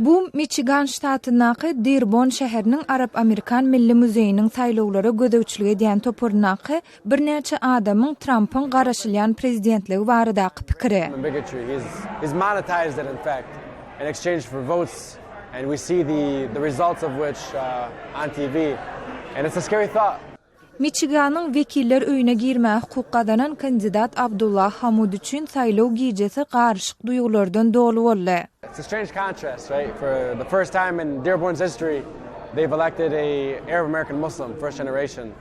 Bu Michigan ştatynyňky Dearborn şäheriniň Arab-Amerikan Milli Muzeýiniň saýlawlara gödäwçilik edýän toporundaky birnäçe adamyň Trampyň garaşylýan prezidentligi baradaky pikiri. He's monetized it in fact in exchange for votes, and we see the results of which on TV, and it's a scary thought. Michiganyň wekiller öýüne girmäge hukuk gadanan kandidat Abdullah Hamud üçin saýlaw gijesi garşyk duýgulardan dolu boldy. It's a strange contrast, right? For the first time in Dearborn's history, they've elected a Arab American Muslim, first generation.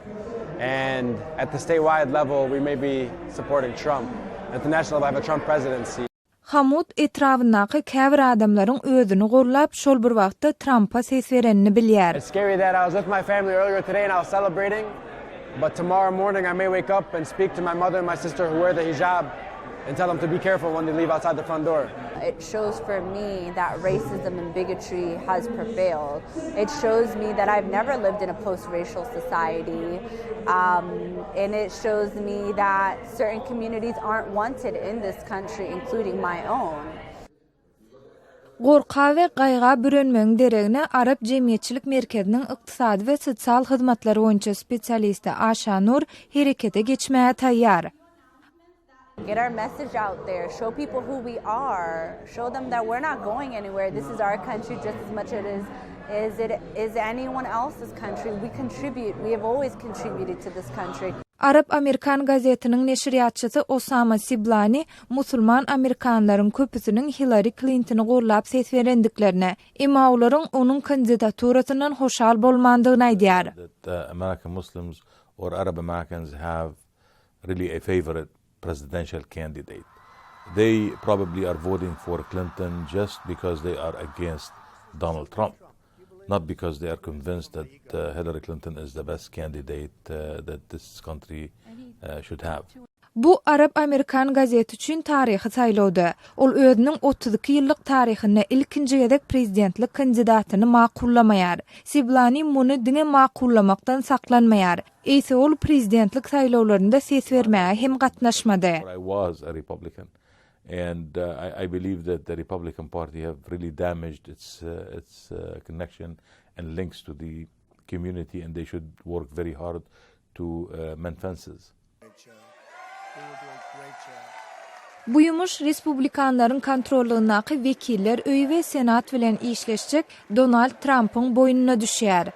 And at the statewide level, we may be supporting Trump. At the national level, I have a Trump presidency. Hamud etrawynaky käbir adamlaryň özüni gorlap, şol bir wagtda Trump'a ses berenini bilýär. It's scary that I was with my family earlier today and I was celebrating, but tomorrow morning I may wake up and speak to my mother and my sister who wear the hijab and tell them to be careful when they leave outside the front door. It shows for me that racism and bigotry has prevailed. It shows me that I've never lived in a post-racial society, and it shows me that certain communities aren't wanted in this country, including my own. Gorka we gaýga bürünmeň deregine Arap Jemgyýetçilik Merkeziniň ykdysady we sosial hyzmatlary boýunça spesialisti Aşa Nur herekete geçmäge taýýar. Get our message out there, show people who we are, show them that we're not going anywhere. This is our country just as much as it is anyone else's country. We contribute. We have always contributed to this country. Arab-Amerikan gazetiniň neşiriýatçysy Osama Siblani, Musulman amerikanlaryň köpüsiniň Hillary Clinton'y gorlap ses berendiklerine, emma olaryň onuň kandidaturasyndan hoşal bolmandygyny aýdýar. American Muslims or Arab Americans have really a favorite presidential candidate. They probably are voting for Clinton just because they are against Donald Trump, not because they are convinced that Hillary Clinton is the best candidate that this country should have. Bu Arab-Amerikan gazeti üçin taryhy saýlawdy. Ol özüniň 32 ýyllyk taryhynda ilkinji gezek prezidentlik kandidatyny makullamaýar. Siblani muny diňe makullamakdan saklanmaýar. Ese ol prezidentlik saýlawlarynda ses bermäge hem gatnaşmady. I was a Republican, and I believe that the Republican Party have really damaged its connection and links to the community, and they should work very hard to mend fences. Bu yumuş Respublikanlaryň kontrolündaky wekiller öýü we senat bilen işleşjek Dondal Trampyň boynuna düşýär.